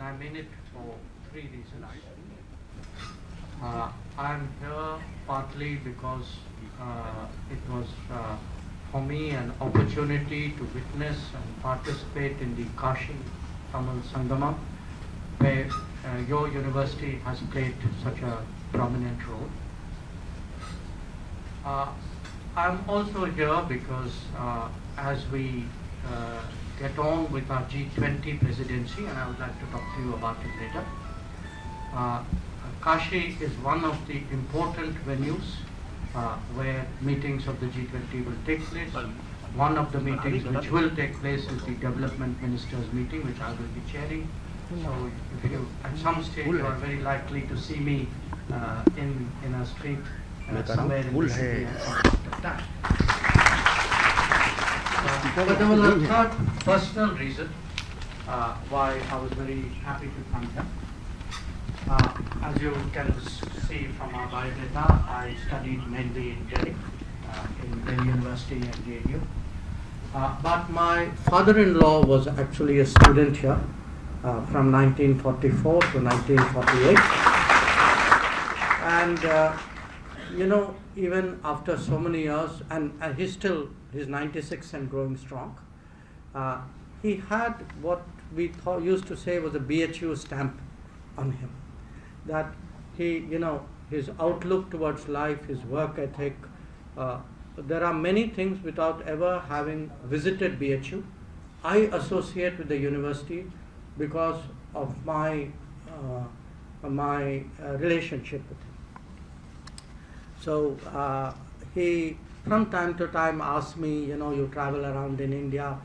I mean it for three reasons. I'm here partly because it was for me an opportunity to witness and participate in the Kashi Tamil Sangamam, where your university has played such a prominent role. I'm also here because as we get on with our G20 presidency, and I would like to talk to you about it later, Kashi is one of the important venues where meetings of the G20 will take place. One of the meetings which will take place is the Development Ministers meeting, which I will be chairing. So if you, at some stage, you are very likely to see me in a street somewhere in the city at some point of time. But there was a third personal reason why I was very happy to come here. As you can see from our biodata, I studied mainly in Delhi, in Delhi University and JNU. But my father-in-law was actually a student here from 1944 to 1948. And you know, even after so many years, and he's 96 and growing strong, he had what we used to say was a BHU stamp on him. That he, you know, his outlook towards life, his work ethic, there are many things without ever having visited BHU, I associate with the university because of my relationship with him. So he, from time to time, asks me, you know, you travel around in India,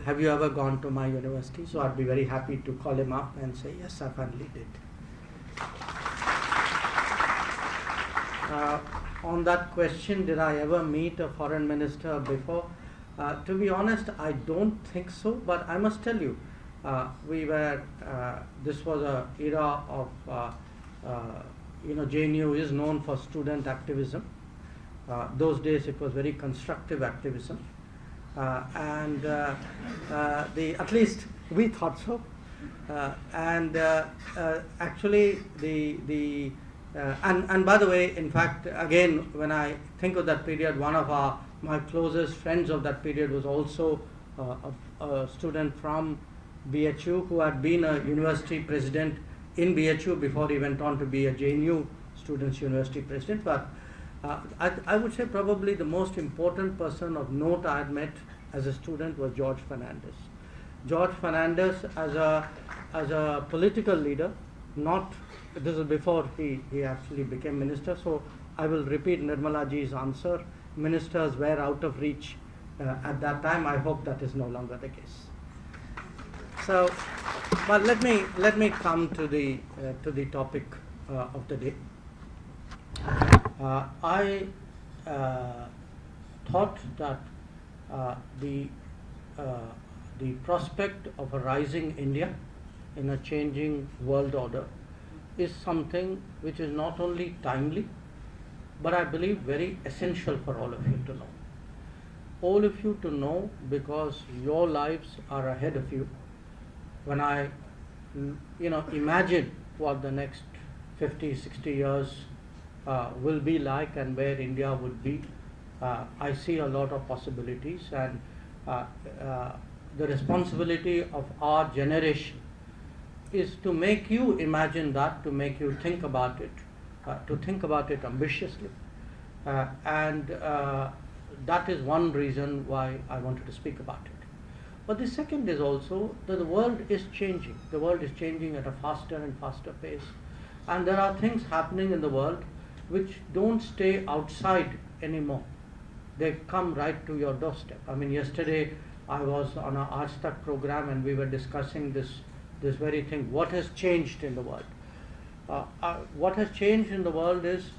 have you ever gone to my university? So I'd be very happy to call him up and say, yes, I finally did. On that question, did I ever meet a foreign minister before? To be honest, I don't think so, but I must tell you, this was an era of, you know, JNU is known for student activism. Those days it was very constructive activism. And at least we thought so. Actually, and by the way, in fact, again, when I think of that period, one of my closest friends of that period was also a student from BHU who had been a university president in BHU before he went on to be a JNU Students' University President. But I would say probably the most important person of note I had met as a student was George Fernandez. George Fernandez as a political leader, this is before he actually became minister, so I will repeat Nirmala ji's answer. Ministers were out of reach at that time. I hope that is no longer the case. So, but let me come to the topic of the day. I thought that the prospect of a rising India in a changing world order is something which is not only timely, but I believe very essential for all of you to know. All of you to know because your lives are ahead of you. When I, you know, imagine what the next 50, 60 years will be like and where India would be, I see a lot of possibilities, and the responsibility of our generation is to make you imagine that, to make you think about it, to think about it ambitiously, and that is one reason why I wanted to speak about it. But the second is also that the world is changing. The world is changing at a faster and faster pace, and there are things happening in the world which don't stay outside anymore. They come right to your doorstep. I mean, yesterday I was on an Aaj Tak program and we were discussing this very thing. What has changed in the world? What has changed in the world is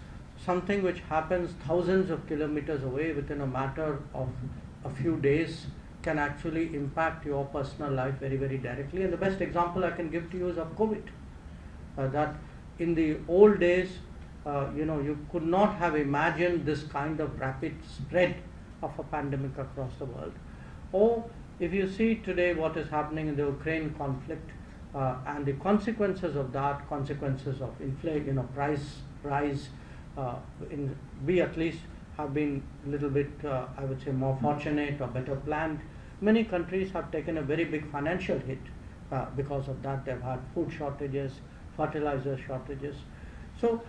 something which happens thousands of kilometers away within a matter of a few days can actually impact your personal life very, very directly. And the best example I can give to you is of COVID. That in the old days, you know, you could not have imagined this kind of rapid spread of a pandemic across the world. Or if you see today what is happening in the Ukraine conflict, and the consequences of that, consequences of inflation, price rise, we at least have been a little bit, I would say, more fortunate or better planned. Many countries have taken a very big financial hit because of that. They've had food shortages, fertilizer shortages. So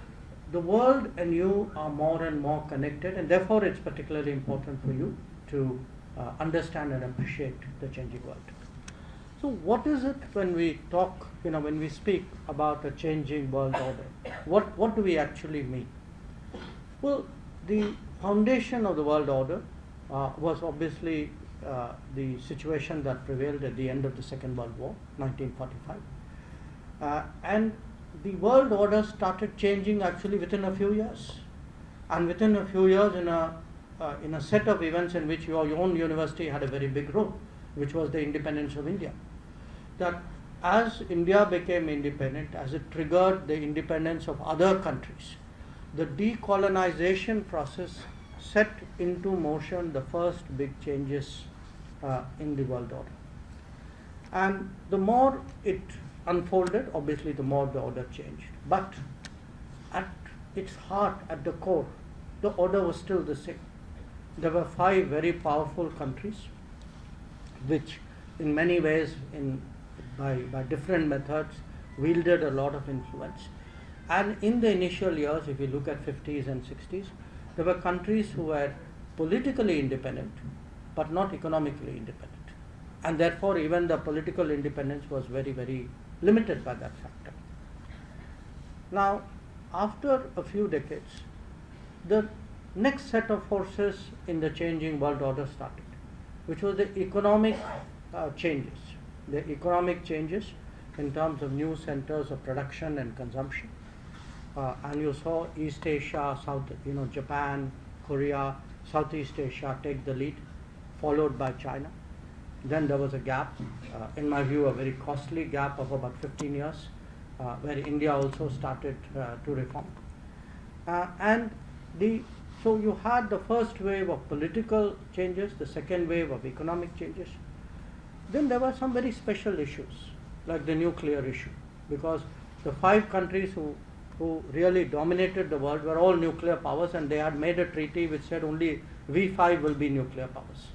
the world and you are more and more connected, and therefore it's particularly important for you to understand and appreciate the changing world. So what is it when we talk, when we speak about a changing world order? What do we actually mean? Well, the foundation of the world order was obviously the situation that prevailed at the end of the Second World War, 1945. And the world order started changing actually within a few years. And within a few years, in a set of events in which your own university had a very big role, which was the independence of India. That as India became independent, as it triggered the independence of other countries, the decolonization process set into motion the first big changes in the world order. And the more it unfolded, obviously the more the order changed. But at its heart, at the core, the order was still the same. There were 5 very powerful countries which in many ways, by different methods, wielded a lot of influence. And in the initial years, if you look at 50s and 60s, there were countries who were politically independent but not economically independent. And therefore even the political independence was very, very limited by that factor. Now, after a few decades, the next set of forces in the changing world order started, which was the economic changes. The economic changes in terms of new centers of production and consumption. And you saw East Asia, Japan, Korea, Southeast Asia take the lead, followed by China. Then there was a gap, in my view, a very costly gap of about 15 years, where India also started to reform. So you had the first wave of political changes, the second wave of economic changes. Then there were some very special issues, like the nuclear issue, because the 5 countries who really dominated the world were all nuclear powers, and they had made a treaty which said only we 5 will be nuclear powers.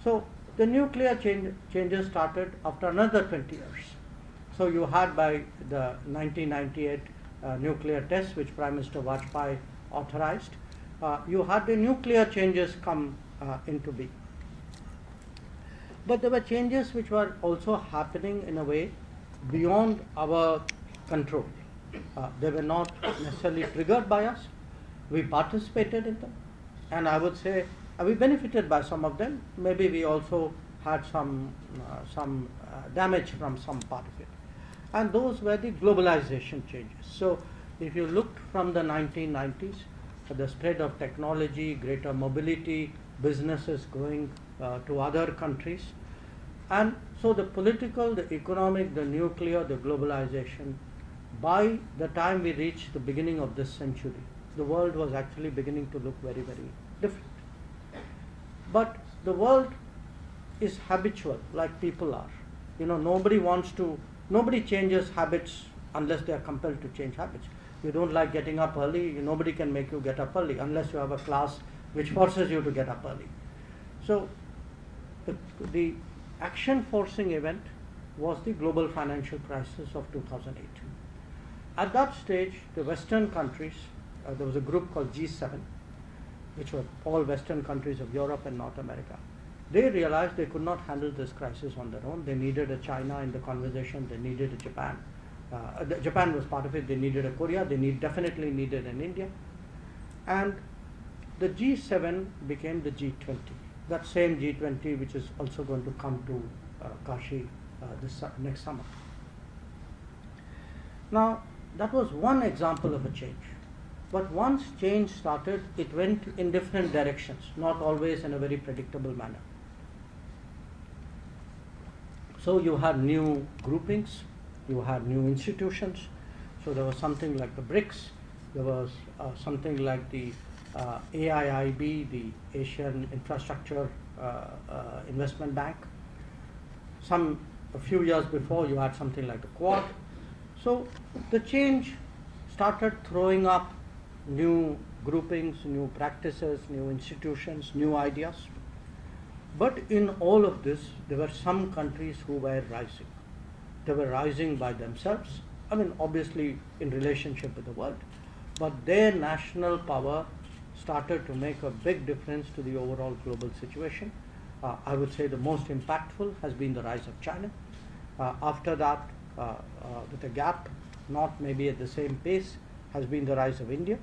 So the nuclear changes started after another 20 years. So you had by the 1998 nuclear test, which Prime Minister Vajpayee authorized, you had the nuclear changes come into being. But there were changes which were also happening in a way beyond our control. They were not necessarily triggered by us. We participated in them, and I would say we benefited by some of them. Maybe we also had some damage from some part of it. And those were the globalization changes. So if you looked from the 1990s, the spread of technology, greater mobility, businesses going to other countries, and so the political, the economic, the nuclear, the globalization, by the time we reached the beginning of this century, the world was actually beginning to look very, very different. But the world is habitual, like people are. Nobody changes habits unless they are compelled to change habits. You don't like getting up early, nobody can make you get up early unless you have a class which forces you to get up early. So the action forcing event was the global financial crisis of 2008. At that stage, the Western countries, there was a group called G7, which were all Western countries of Europe and North America. They realized they could not handle this crisis on their own. They needed a China in the conversation, they needed a Japan. Japan was part of it, they needed a Korea, they definitely needed an India. And the G7 became the G20, that same G20 which is also going to come to Kashi next summer. Now, that was one example of a change. But once change started, it went in different directions, not always in a very predictable manner. So you had new groupings, you had new institutions. So there was something like the BRICS, there was something like the AIIB, the Asian Infrastructure Investment Bank. Some a few years before you had something like the Quad. So the change started throwing up new groupings, new practices, new institutions, new ideas. But in all of this, there were some countries who were rising. They were rising by themselves, I mean, obviously in relationship with the world, but their national power started to make a big difference to the overall global situation. I would say the most impactful has been the rise of China. After that, with a gap, not maybe at the same pace, has been the rise of India.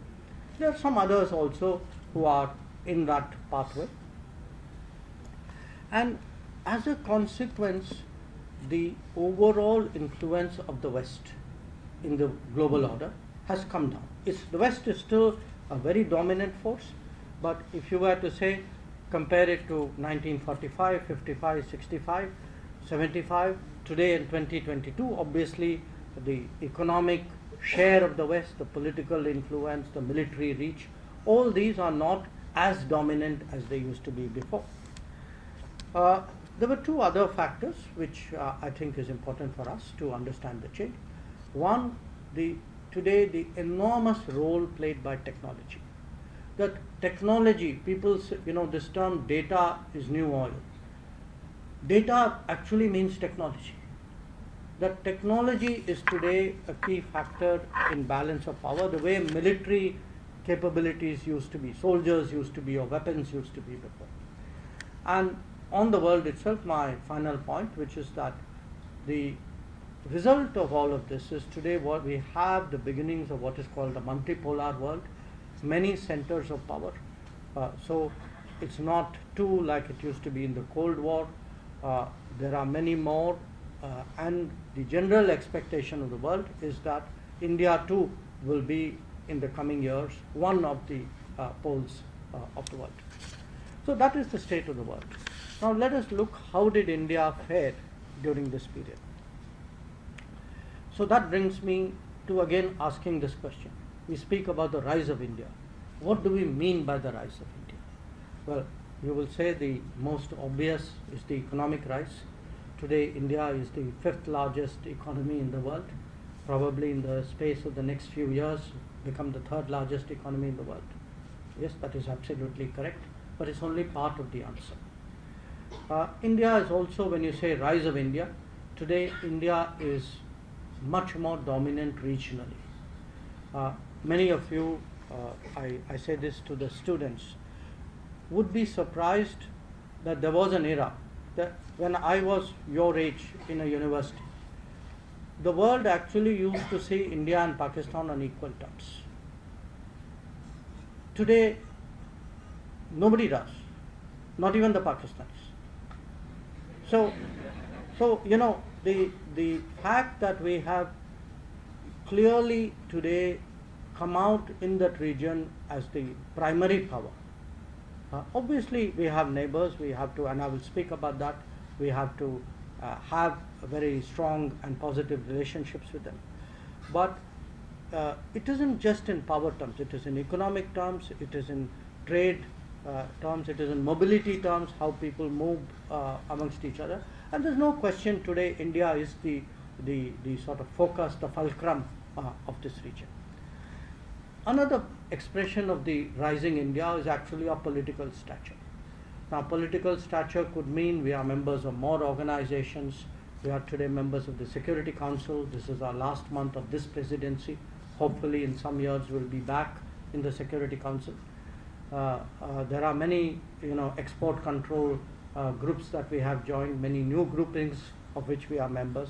There are some others also who are in that pathway. And as a consequence, the overall influence of the West in the global order has come down. The West is still a very dominant force, but if you were to say, compare it to 1945, 55, 65, 75, today in 2022, obviously the economic share of the West, the political influence, the military reach, all these are not as dominant as they used to be before. There were two other factors which I think is important for us to understand the change. One, today the enormous role played by technology. That technology, people say, this term data is new oil. Data actually means technology. That technology is today a key factor in balance of power, the way military capabilities used to be, soldiers used to be, or weapons used to be before. And on the world itself, my final point, which is that the result of all of this is today what we have the beginnings of what is called the multipolar world, many centers of power. So it's not two like it used to be in the Cold War. There are many more, and the general expectation of the world is that India too will be in the coming years one of the poles of the world. So that is the state of the world. Now let us look how did India fare during this period. So that brings me to again asking this question. We speak about the rise of India. What do we mean by the rise of India? Well, you will say the most obvious is the economic rise. Today India is the 5th largest economy in the world, probably in the space of the next few years become the 3rd largest economy in the world. Yes, that is absolutely correct, but it's only part of the answer. India is also, when you say rise of India, today India is much more dominant regionally. Many of you, I say this to the students, would be surprised that there was an era that when I was your age in a university, the world actually used to see India and Pakistan on equal terms. Today, nobody does, not even the Pakistanis. So the fact that we have clearly today come out in that region as the primary power. Obviously, we have neighbors, we have to, and I will speak about that, we have to have very strong and positive relationships with them. But it isn't just in power terms, it is in economic terms, it is in trade terms, it is in mobility terms, how people move amongst each other. And there's no question today India is the sort of focus, the fulcrum of this region. Another expression of the rising India is actually our political stature. Now, political stature could mean we are members of more organizations. We are today members of the Security Council. This is our last month of this presidency. Hopefully, in some years, we'll be back in the Security Council. There are many, export control groups that we have joined, many new groupings of which we are members.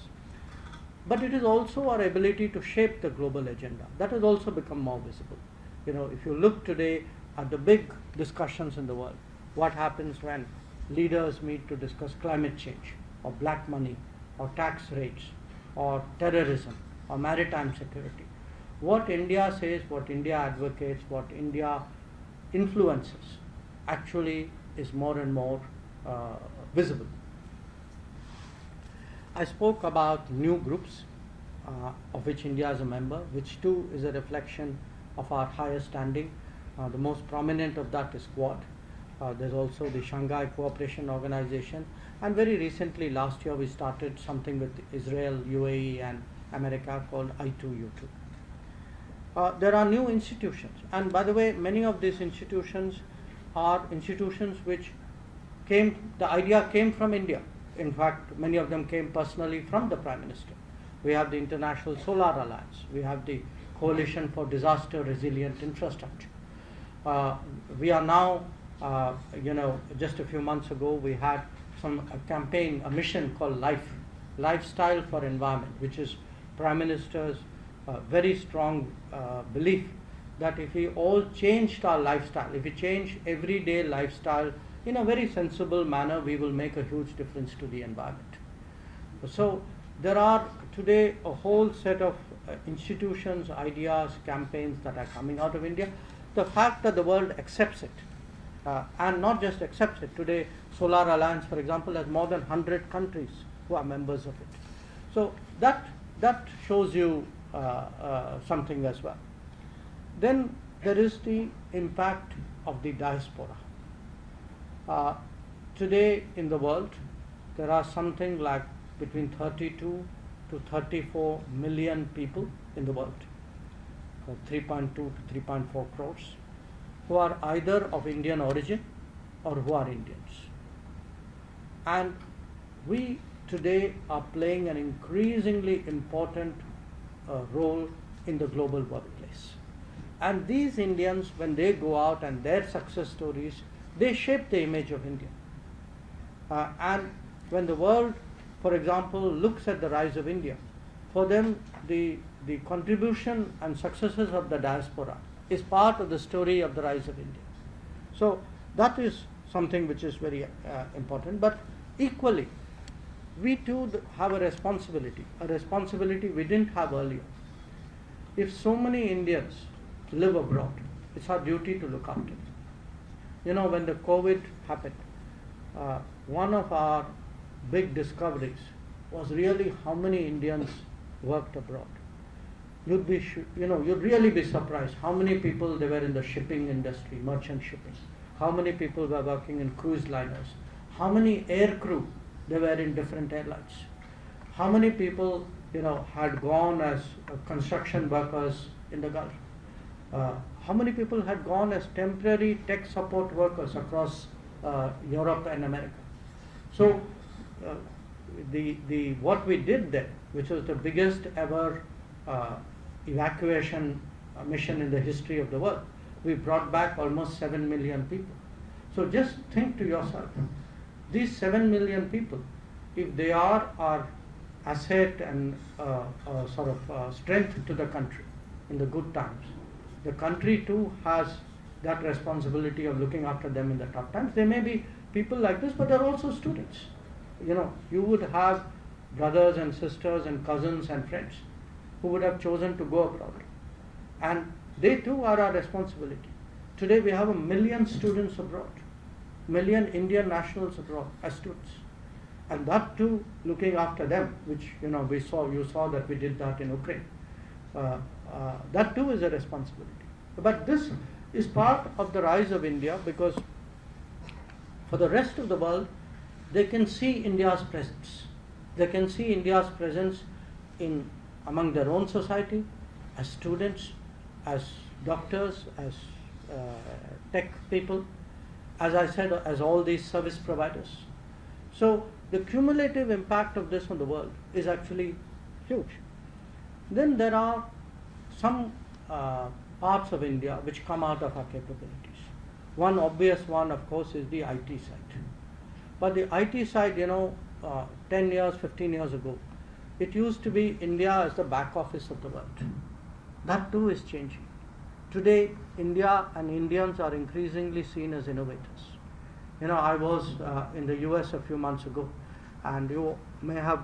But it is also our ability to shape the global agenda. That has also become more visible. If you look today at the big discussions in the world, what happens when leaders meet to discuss climate change, or black money, or tax rates, or terrorism, or maritime security. What India says, what India advocates, what India influences actually is more and more visible. I spoke about new groups of which India is a member, which too is a reflection of our higher standing. The most prominent of that is Quad. There's also the Shanghai Cooperation Organization. And very recently, last year, we started something with Israel, UAE, and America called I2U2. There are new institutions, and by the way, many of these institutions are institutions which the idea came from India. In fact, many of them came personally from the Prime Minister. We have the International Solar Alliance, we have the Coalition for Disaster Resilient Infrastructure. We are now, just a few months ago, we had a campaign, a mission called Lifestyle for Environment, which is Prime Minister's very strong belief that if we all changed our lifestyle, if we change everyday lifestyle in a very sensible manner, we will make a huge difference to the environment. So there are today a whole set of institutions, ideas, campaigns that are coming out of India. The fact that the world accepts it, and not just accepts it, today Solar Alliance, for example, has more than 100 countries who are members of it. So that shows you something as well. Then there is the impact of the diaspora. Today in the world, there are something like between 32 to 34 million people in the world, 3.2 to 3.4 crores, who are either of Indian origin or who are Indians. And we today are playing an increasingly important role in the global workplace. And these Indians, when they go out and their success stories, they shape the image of India. And when the world, for example, looks at the rise of India, for them the contribution and successes of the diaspora is part of the story of the rise of India. So that is something which is very important. But equally, we too have a responsibility we didn't have earlier. If so many Indians live abroad, it's our duty to look after them. When the COVID happened, one of our big discoveries was really how many Indians worked abroad. You'd really be surprised how many people there were in the shipping industry, merchant shipping, how many people were working in cruise liners, how many air crew there were in different airlines, how many people had gone as construction workers in the Gulf, how many people had gone as temporary tech support workers across Europe and America. So what we did there, which was the biggest ever evacuation mission in the history of the world, we brought back almost 7 million people. So just think to yourself, these 7 million people, if they are our asset and strength to the country in the good times, the country too has that responsibility of looking after them in the tough times. There may be people like this, but there are also students. You would have brothers and sisters and cousins and friends who would have chosen to go abroad. And they too are our responsibility. Today we have 1 million students abroad, 1 million Indian nationals abroad as students. And that too, looking after them, which you saw that we did that in Ukraine. That too is a responsibility. But this is part of the rise of India, because for the rest of the world, they can see India's presence. They can see India's presence among their own society, as students, as doctors, as tech people, as I said, as all these service providers. So the cumulative impact of this on the world is actually huge. Then there are some parts of India which come out of our capabilities. One obvious one, of course, is the IT side. But the IT side, 10 years, 15 years ago, it used to be India as the back office of the world. That too is changing. Today, India and Indians are increasingly seen as innovators. I was in the US a few months ago, and you may have,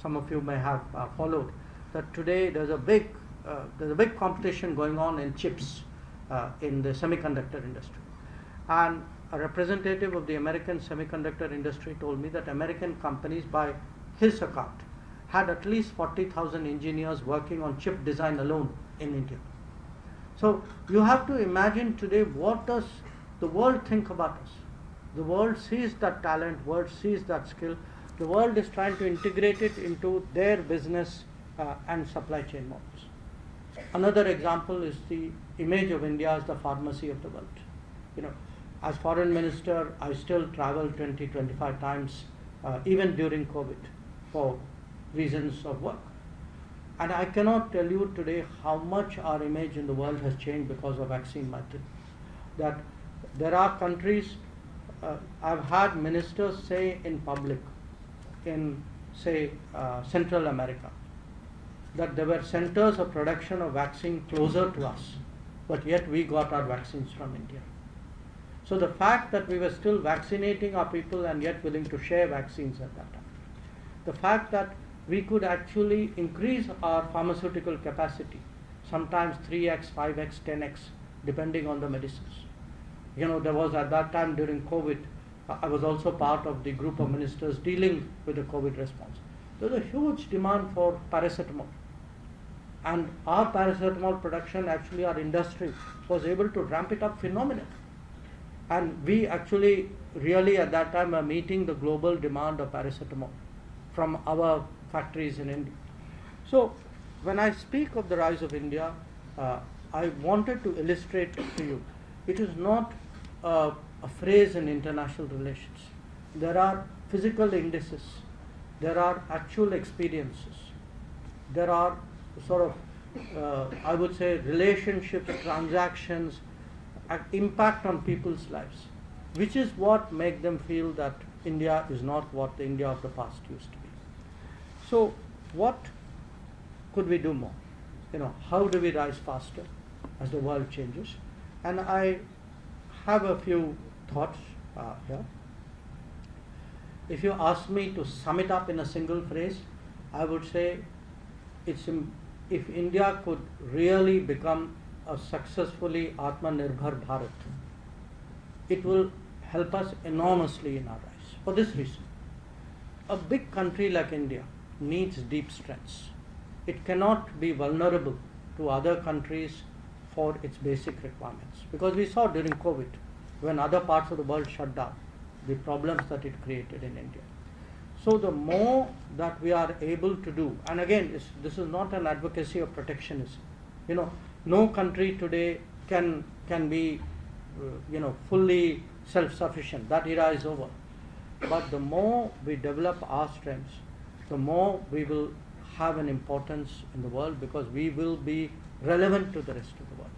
some of you may have followed that today there's a big competition going on in chips in the semiconductor industry. And a representative of the American semiconductor industry told me that American companies, by his account, had at least 40,000 engineers working on chip design alone in India. So you have to imagine today, what does the world think about us? The world sees that talent, world sees that skill. The world is trying to integrate it into their business and supply chain models. Another example is the image of India as the pharmacy of the world. You know, as foreign minister, I still travel 20-25 times, even during COVID, for reasons of work. And I cannot tell you today how much our image in the world has changed because of vaccine method. That there are countries, I've had ministers say in public, in say Central America, that there were centers of production of vaccine closer to us, but yet we got our vaccines from India. So the fact that we were still vaccinating our people and yet willing to share vaccines at that time, the fact that we could actually increase our pharmaceutical capacity, sometimes 3x, 5x, 10x, depending on the medicines. You know, there was at that time during COVID, I was also part of the group of ministers dealing with the COVID response. There was a huge demand for paracetamol. And our paracetamol production, actually our industry was able to ramp it up phenomenally. And we actually really at that time were meeting the global demand of paracetamol from our factories in India. So when I speak of the rise of India, I wanted to illustrate to you, it is not a phrase in international relations. There are physical indices, there are actual experiences, there are sort of, I would say, relationships, transactions, impact on people's lives, which is what make them feel that India is not what the India of the past used to be. So what could we do more? You know, how do we rise faster as the world changes? And I have a few thoughts here. If you ask me to sum it up in a single phrase, I would say if India could really become a successfully Atmanirbhar Bharat, it will help us enormously in our rise. For this reason, a big country like India needs deep strengths. It cannot be vulnerable to other countries for its basic requirements. Because we saw during COVID, when other parts of the world shut down, the problems that it created in India. So the more that we are able to do, and again, this is not an advocacy of protectionism. You know, no country today can be, fully self-sufficient. That era is over. But the more we develop our strengths, the more we will have an importance in the world, because we will be relevant to the rest of the world.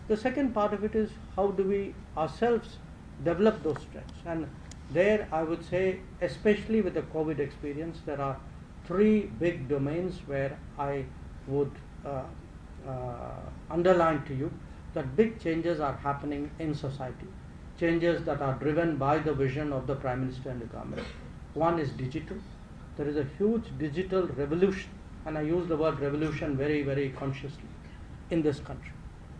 The second part of it is, how do we ourselves develop those strengths? And there I would say, especially with the COVID experience, there are three big domains where I would underline to you that big changes are happening in society, changes that are driven by the vision of the Prime Minister and the government. One is digital. There is a huge digital revolution, and I use the word revolution very, very consciously, in this country.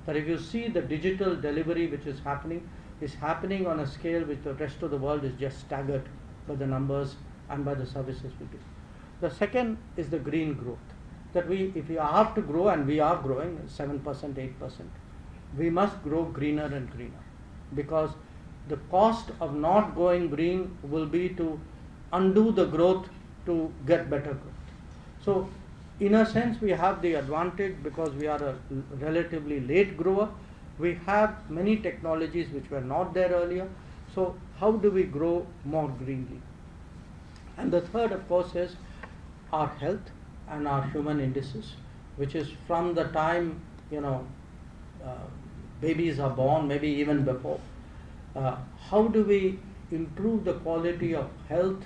That if you see the digital delivery which is happening on a scale which the rest of the world is just staggered by the numbers and by the services we do. The second is the green growth. That if we have to grow, and we are growing 7%, 8%, we must grow greener and greener. Because the cost of not going green will be to undo the growth to get better growth. So in a sense, we have the advantage because we are a relatively late grower. We have many technologies which were not there earlier. So how do we grow more greenly? And the third, of course, is our health and our human indices, which is from the time, babies are born, maybe even before. How do we improve the quality of health,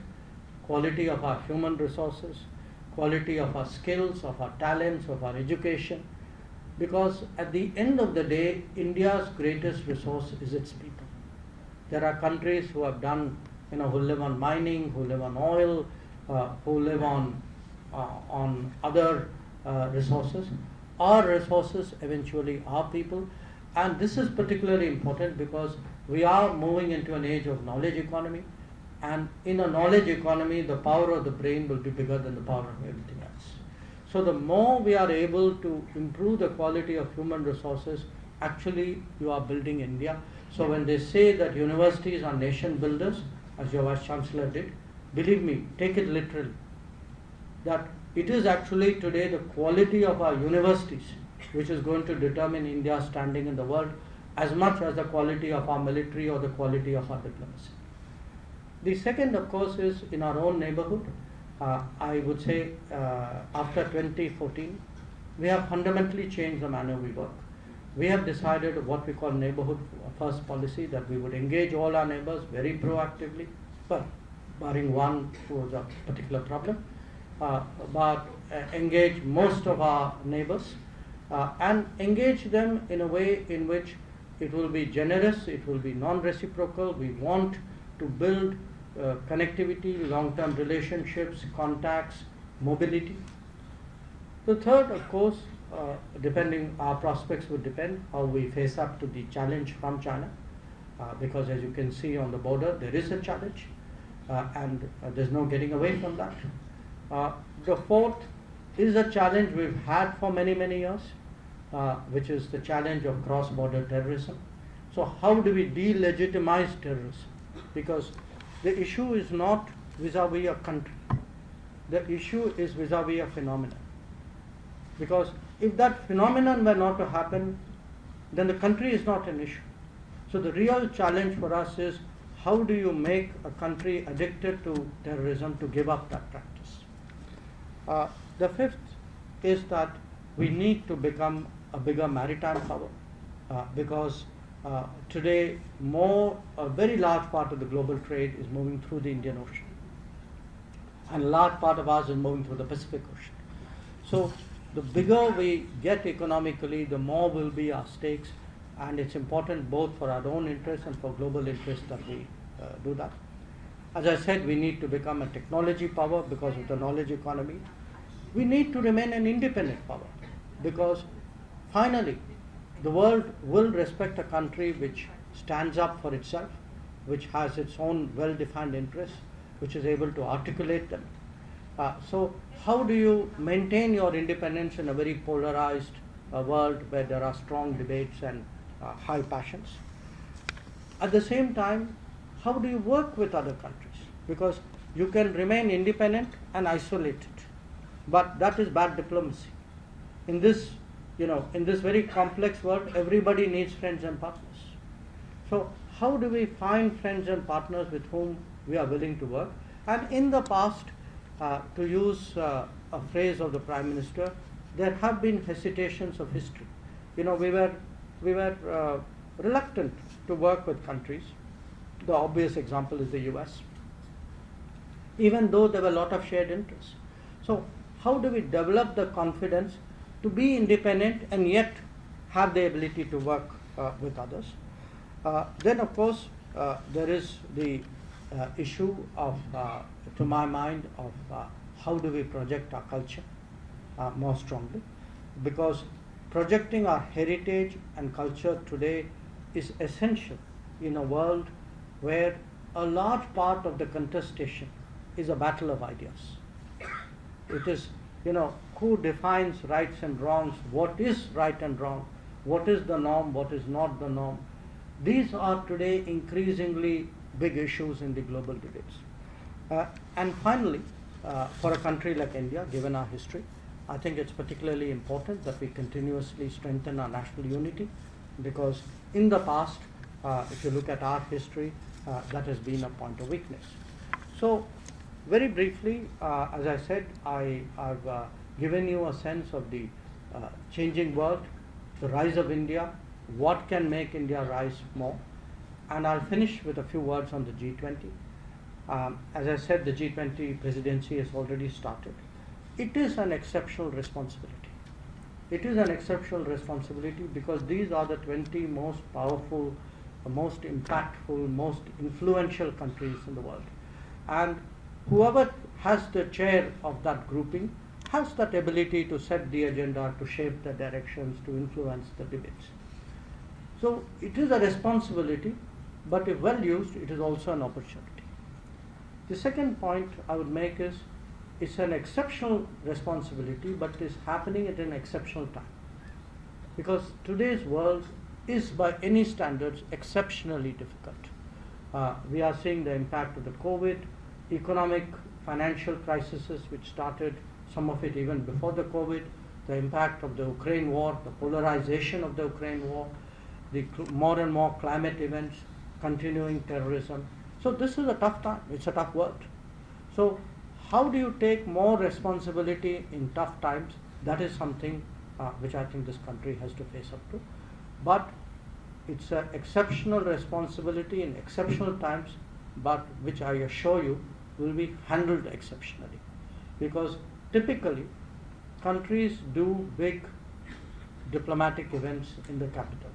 quality of our human resources, quality of our skills, of our talents, of our education? Because at the end of the day, India's greatest resource is its people. There are countries who have done, who live on mining, who live on oil, who live on other resources. Our resources eventually are people, and this is particularly important because we are moving into an age of knowledge economy, and in a knowledge economy, the power of the brain will be bigger than the power of everything else. So the more we are able to improve the quality of human resources, actually you are building India. So when they say that universities are nation builders, as your Vice Chancellor did, believe me, take it literally, that it is actually today the quality of our universities which is going to determine India's standing in the world as much as the quality of our military or the quality of our diplomacy. The second, of course, is in our own neighborhood. I would say after 2014, we have fundamentally changed the manner we work. We have decided what we call neighborhood first policy, that we would engage all our neighbors very proactively, well, barring one who was a particular problem, but engage most of our neighbors and engage them in a way in which it will be generous, it will be non-reciprocal. We want to build connectivity, long-term relationships, contacts, mobility. The third, of course, depending, our prospects would depend how we face up to the challenge from China, because as you can see on the border, there is a challenge, and there's no getting away from that. The fourth is a challenge we've had for many, many years, which is the challenge of cross-border terrorism. So how do we delegitimize terrorism? Because the issue is not vis-a-vis a country. The issue is vis-a-vis a phenomenon. Because if that phenomenon were not to happen, then the country is not an issue. So the real challenge for us is, how do you make a country addicted to terrorism to give up that practice? The fifth is that we need to become a bigger maritime power, because today a very large part of the global trade is moving through the Indian Ocean, and a large part of ours is moving through the Pacific Ocean. So the bigger we get economically, the more will be our stakes, and it's important both for our own interests and for global interests that we do that. As I said, we need to become a technology power because of the knowledge economy. We need to remain an independent power, because finally the world will respect a country which stands up for itself, which has its own well-defined interests, which is able to articulate them. So how do you maintain your independence in a very polarized world where there are strong debates and high passions? At the same time, how do you work with other countries? Because you can remain independent and isolated, but that is bad diplomacy. In this very complex world, everybody needs friends and partners. So how do we find friends and partners with whom we are willing to work? And in the past, to use a phrase of the Prime Minister, there have been hesitations of history. We were reluctant to work with countries. The obvious example is the US, even though there were a lot of shared interests. So how do we develop the confidence to be independent and yet have the ability to work with others? Then, of course, there is the issue of, to my mind, of how do we project our culture more strongly, because projecting our heritage and culture today is essential in a world where a large part of the contestation is a battle of ideas. It is, who defines rights and wrongs, what is right and wrong, what is the norm, what is not the norm. These are today increasingly big issues in the global debates. And finally, for a country like India, given our history, I think it's particularly important that we continuously strengthen our national unity, because in the past, if you look at our history, that has been a point of weakness. So very briefly, as I said, I've given you a sense of the changing world, the rise of India, what can make India rise more. And I'll finish with a few words on the G20. As I said, the G20 presidency has already started. It is an exceptional responsibility. It is an exceptional responsibility because these are the 20 most powerful, most impactful, most influential countries in the world. And whoever has the chair of that grouping has that ability to set the agenda, to shape the directions, to influence the debates. So it is a responsibility, but if well used, it is also an opportunity. The second point I would make is, it's an exceptional responsibility, but it is happening at an exceptional time. Because today's world is by any standards exceptionally difficult. We are seeing the impact of the COVID, economic, financial crises which started, some of it even before the COVID, the impact of the Ukraine war, the polarization of the Ukraine war, the more and more climate events, continuing terrorism. So this is a tough time, it's a tough world. So how do you take more responsibility in tough times? That is something which I think this country has to face up to. But it's an exceptional responsibility in exceptional times, but which I assure you will be handled exceptionally. Because typically, countries do big diplomatic events in the capital.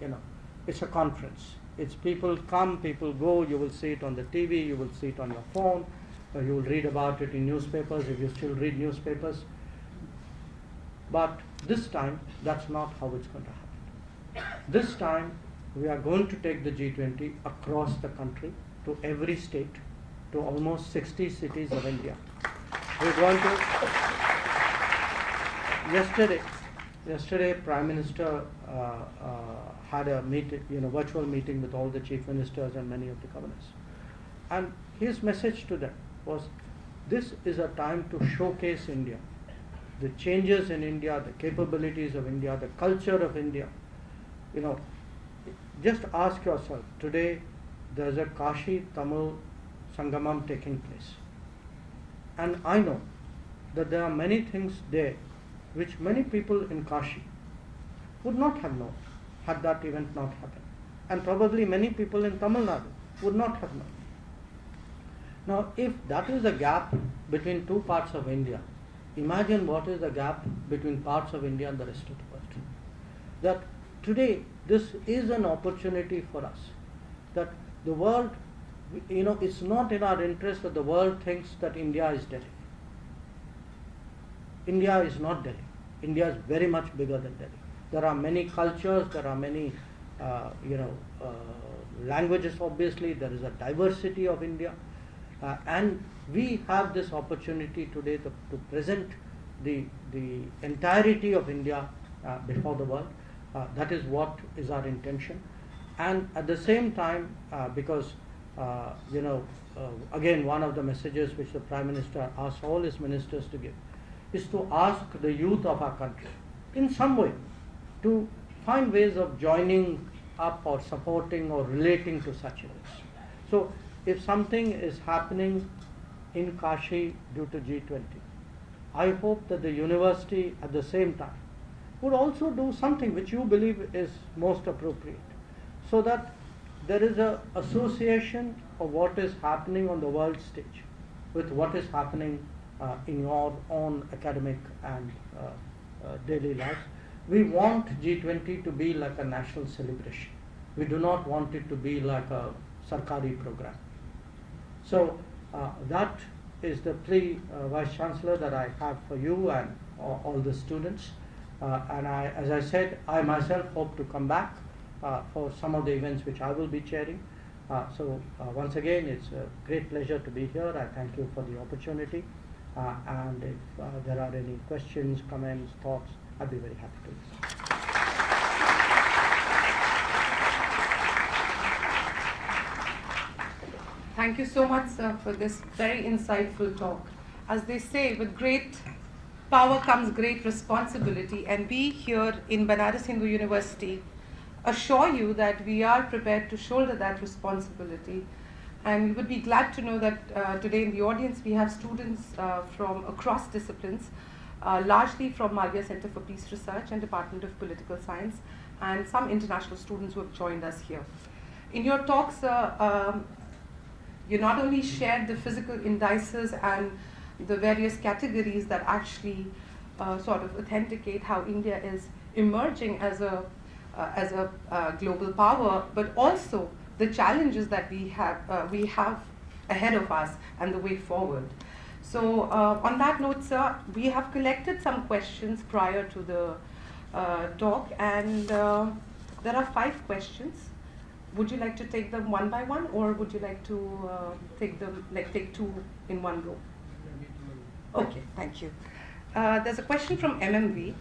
You know, it's a conference. It's people come, people go, you will see it on the TV, you will see it on your phone, you will read about it in newspapers if you still read newspapers. But this time, that's not how it's going to happen. This time, we are going to take the G20 across the country to every state, to almost 60 cities of India. We're going to. Yesterday, Prime Minister had a meeting, virtual meeting with all the chief ministers and many of the governors. And his message to them was, this is a time to showcase India, the changes in India, the capabilities of India, the culture of India. Just ask yourself, today there's a Kashi Tamil Sangamam taking place. And I know that there are many things there which many people in Kashi would not have known had that event not happened. And probably many people in Tamil Nadu would not have known. Now, if that is the gap between two parts of India, imagine what is the gap between parts of India and the rest of the world. That today, this is an opportunity for us. That the world, it's not in our interest that the world thinks that India is Delhi. India is not Delhi. India is very much bigger than Delhi. There are many cultures, there are many, languages obviously, there is a diversity of India. And we have this opportunity today to present the entirety of India before the world. That is what is our intention. And at the same time, because, again, one of the messages which the Prime Minister asked all his ministers to give is to ask the youth of our country in some way to find ways of joining up or supporting or relating to such events. So if something is happening in Kashi due to G20, I hope that the university at the same time would also do something which you believe is most appropriate, so that there is an association of what is happening on the world stage with what is happening in your own academic and daily life. We want G20 to be like a national celebration. We do not want it to be like a Sarkari program. So that is the plea, Vice Chancellor, that I have for you and all the students. And as I said, I myself hope to come back for some of the events which I will be chairing. So once again, it's a great pleasure to be here. I thank you for the opportunity. And if there are any questions, comments, thoughts, I'd be very happy to listen. Thank you so much, sir, for this very insightful talk. As they say, with great power comes great responsibility, and we here in Banaras Hindu University assure you that we are prepared to shoulder that responsibility. And we would be glad to know that today in the audience we have students from across disciplines, largely from Malviya Center for Peace Research and Department of Political Science, and some international students who have joined us here. In your talks, you not only shared the physical indices and the various categories that actually sort of authenticate how India is emerging as a global power, but also the challenges that we have ahead of us and the way forward. So on that note, sir, we have collected some questions prior to the talk, and there are 5 questions. Would you like to take them one by one, or would you like to take 2 in one go? Okay, thank you. There's a question from MMV.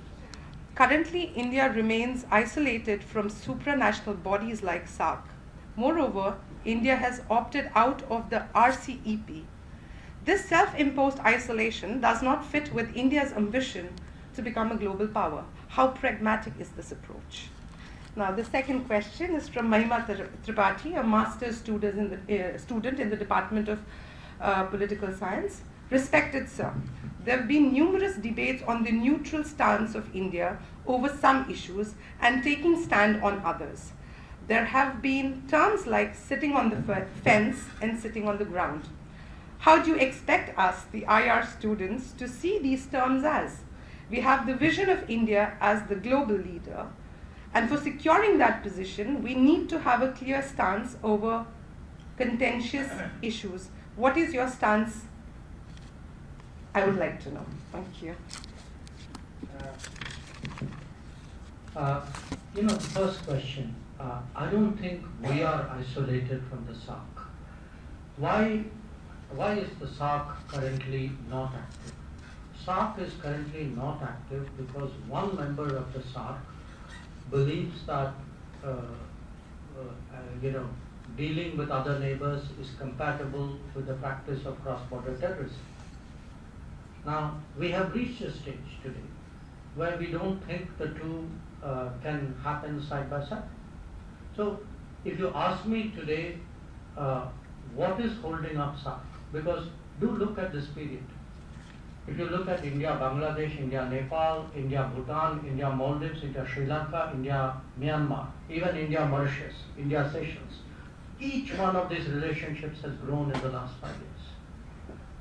Currently, India remains isolated from supranational bodies like SAARC. Moreover, India has opted out of the RCEP. This self-imposed isolation does not fit with India's ambition to become a global power. How pragmatic is this approach? Now, the second question is from Mahima Tripathi, a master's student in the Department of Political Science. Respected sir, there have been numerous debates on the neutral stance of India over some issues and taking stand on others. There have been terms like sitting on the fence and sitting on the ground. How do you expect us, the IR students, to see these terms as? We have the vision of India as the global leader, and for securing that position, we need to have a clear stance over contentious issues. What is your stance? I would like to know. Thank you. The first question, I don't think we are isolated from the SAARC. Why is the SAARC currently not active? SAARC is currently not active because one member of the SAARC believes that dealing with other neighbors is compatible with the practice of cross-border terrorism. Now, we have reached a stage today where we don't think the two can happen side by side. So, if you ask me today, what is holding up SAARC? Because do look at this period. If you look at India, Bangladesh, India, Nepal, India, Bhutan, India, Maldives, India, Sri Lanka, India, Myanmar, even India, Mauritius, India, Seychelles, each one of these relationships has grown in the last 5 years.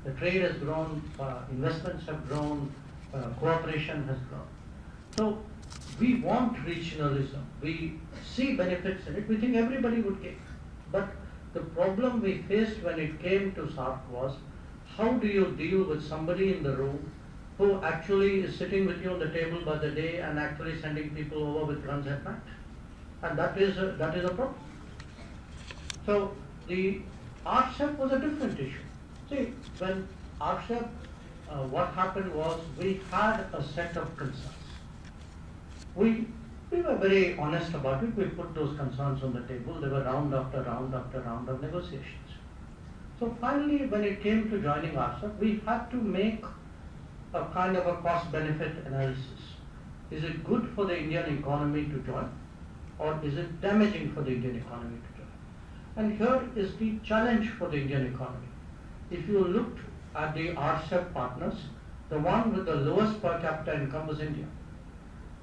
The trade has grown, investments have grown, cooperation has grown. So we want regionalism. We see benefits in it. We think everybody would gain. But the problem we faced when it came to SAARC was, how do you deal with somebody in the room who actually is sitting with you on the table by the day and actually sending people over with guns at night? And that is a problem. So the RCEP was a different issue. See, when RCEP, what happened was we had a set of concerns. We were very honest about it. We put those concerns on the table. There were round after round after round of negotiations. So finally, when it came to joining RCEP, we had to make a kind of a cost-benefit analysis. Is it good for the Indian economy to join, or is it damaging for the Indian economy to join? And here is the challenge for the Indian economy. If you looked at the RCEP partners, the one with the lowest per capita income was India.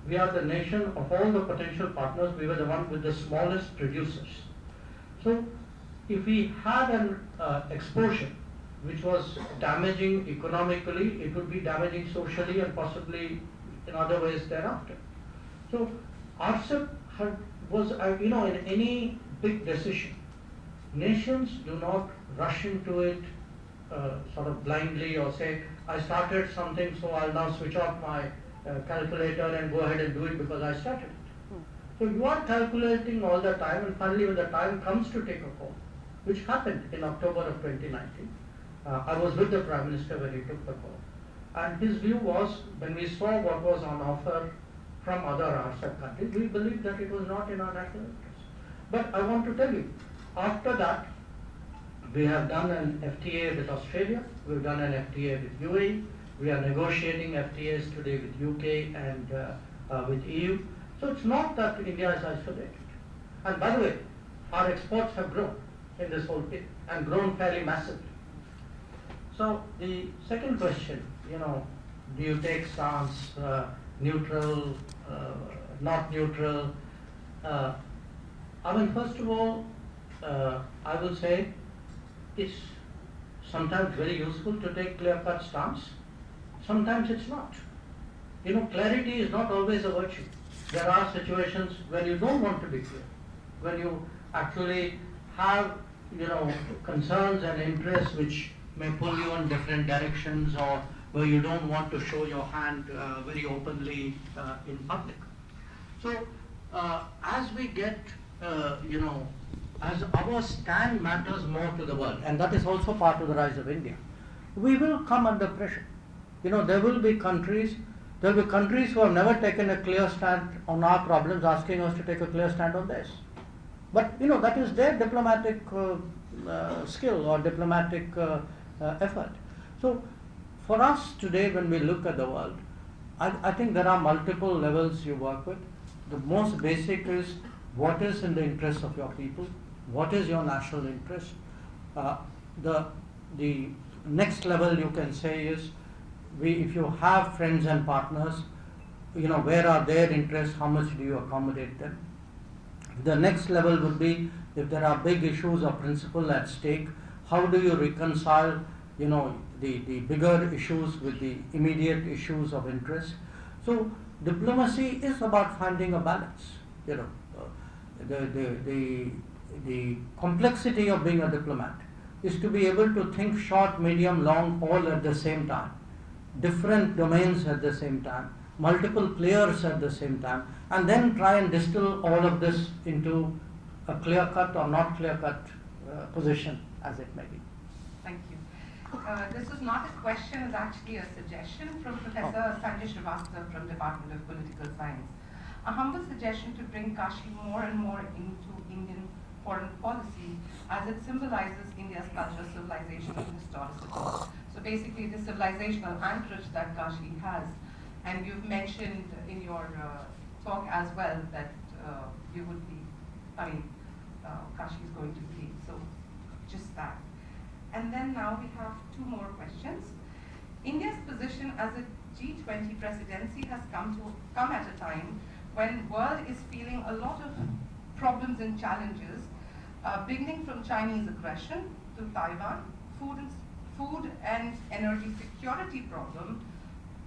We are the nation of all the potential partners, we were the one with the smallest producers. So if we had an exposure which was damaging economically, it would be damaging socially and possibly in other ways thereafter. So RCEP was, in any big decision, nations do not rush into it sort of blindly or say, I started something so I'll now switch off my calculator and go ahead and do it because I started it. So you are calculating all the time, and finally when the time comes to take a call, which happened in October of 2019, I was with the Prime Minister when he took the call. And his view was, when we saw what was on offer from other RCEP countries, we believed that it was not in our national interest. But I want to tell you, after that, we have done an FTA with Australia, we've done an FTA with UAE, we are negotiating FTAs today with UK and with EU. So it's not that India is isolated. And by the way, our exports have grown in this whole thing and grown fairly massively. So the second question, do you take stance, neutral, not neutral? First of all, I will say it's sometimes very useful to take clear-cut stance. Sometimes it's not. Clarity is not always a virtue. There are situations where you don't want to be clear, when you actually have, concerns and interests which may pull you in different directions, or where you don't want to show your hand very openly in public. So as we get, as our stand matters more to the world, and that is also part of the rise of India, we will come under pressure. There will be countries There will be countries who have never taken a clear stand on our problems asking us to take a clear stand on theirs. But that is their diplomatic skill or diplomatic effort. So for us today, when we look at the world, I think there are multiple levels you work with. The most basic is what is in the interest of your people, what is your national interest. The next level you can say is, if you have friends and partners, where are their interests, how much do you accommodate them. The next level would be, if there are big issues of principle at stake, how do you reconcile the bigger issues with the immediate issues of interest. So diplomacy is about finding a balance. The complexity of being a diplomat is to be able to think short, medium, long, all at the same time, different domains at the same time, multiple players at the same time, and then try and distill all of this into a clear-cut or not clear-cut position, as it may be. Thank you. This is not a question, it's actually a suggestion from Professor Sanjay Srivastava from Department of Political Science. A humble suggestion to bring Kashi more and more into Indian foreign policy, as it symbolizes India's culture, civilization, and historicity. So basically, the civilizational anchorage that Kashi has, and you've mentioned in your talk as well that you would be, Kashi is going to be, so just that. And then now we have two more questions. India's position as a G20 presidency has come at a time when the world is feeling a lot of problems and challenges, beginning from Chinese aggression to Taiwan, food and energy security problem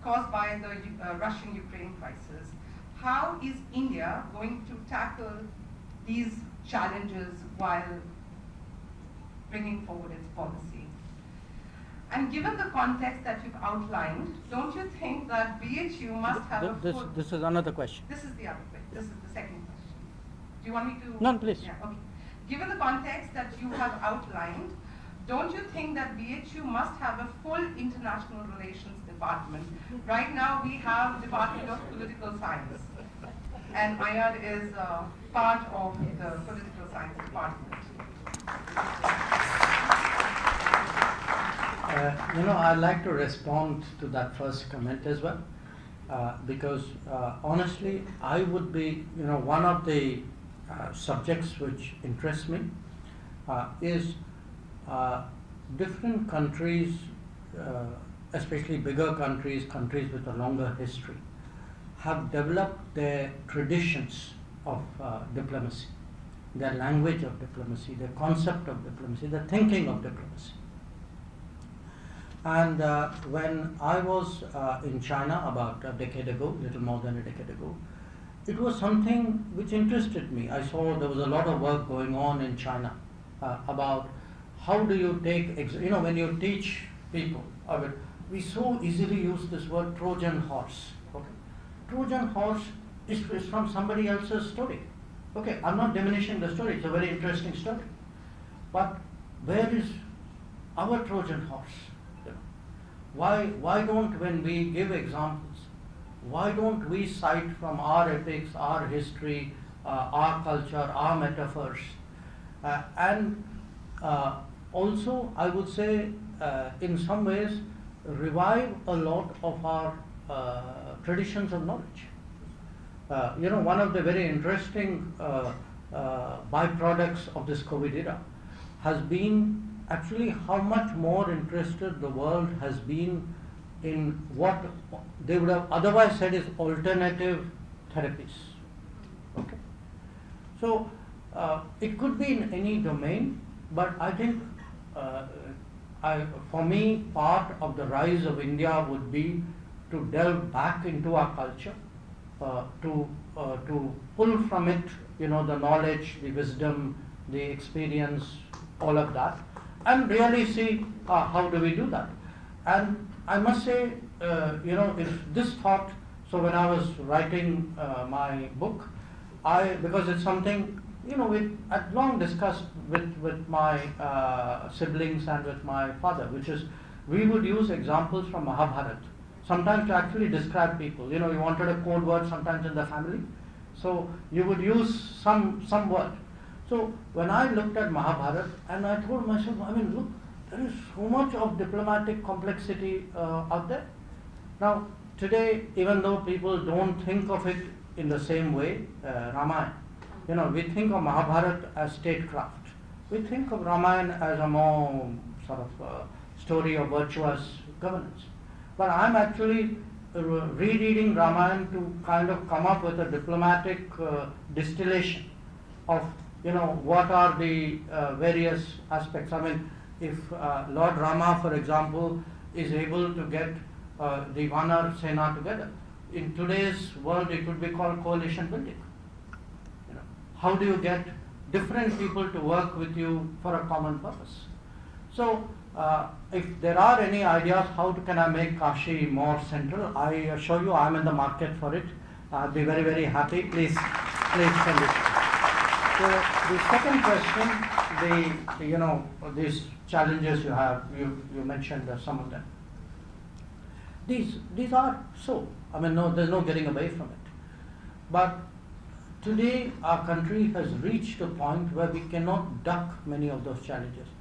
caused by the Russian-Ukraine crisis. How is India going to tackle these challenges while bringing forward its policy? And given the context that you've outlined, don't you think that BHU must have This is another question. This is the other question. This is the second question. Do you want me to? No, please. Yeah, okay. Given the context that you have outlined, don't you think that BHU must have a full international relations department? Right now we have Department of Political Science, and IR is part of the Political Science department. I'd like to respond to that first comment as well, because honestly, I would be, one of the subjects which interests me is different countries, especially bigger countries, countries with a longer history, have developed their traditions of diplomacy, their language of diplomacy, their concept of diplomacy, their thinking of diplomacy. And when I was in China about a decade ago, little more than a decade ago, it was something which interested me. I saw there was a lot of work going on in China about how do you take, when you teach people, we so easily use this word Trojan horse. Okay? Trojan horse is from somebody else's story. Okay, I'm not diminishing the story, it's a very interesting story. But where is our Trojan horse? Why don't, when we give examples, why don't we cite from our epics, our history, our culture, our metaphors, and also I would say in some ways revive a lot of our traditions of knowledge. One of the very interesting byproducts of this COVID era has been actually how much more interested the world has been in what they would have otherwise said is alternative therapies. Okay, so it could be in any domain, but I think for me, part of the rise of India would be to delve back into our culture, to pull from it, the knowledge, the wisdom, the experience, all of that, and really see how do we do that. And I must say, if this thought, so when I was writing my book, because it's something, I'd long discussed with my siblings and with my father, which is, we would use examples from Mahabharata, sometimes to actually describe people. You know, you wanted a code word sometimes in the family, so you would use some word. So when I looked at Mahabharata, and I told myself, I mean, look, there is so much of diplomatic complexity out there. Now, today, even though people don't think of it in the same way, Ramayana, you know, we think of Mahabharata as statecraft. We think of Ramayana as a more sort of story of virtuous governance. But I'm actually rereading Ramayana to kind of come up with a diplomatic distillation of, you know, what are the various aspects. I mean, if Lord Rama, for example, is able to get the Vanar Sena together, in today's world it would be called coalition building. You know, how do you get different people to work with you for a common purpose? So, if there are any ideas how can I make Kashi more central, I assure you I am in the market for it. I'll be very, very happy. Please send it. So the second question, you know, these challenges you have, you mentioned some of them. These are so. I mean, no, there's no getting away from it. But today our country has reached a point where we cannot duck many of those challenges.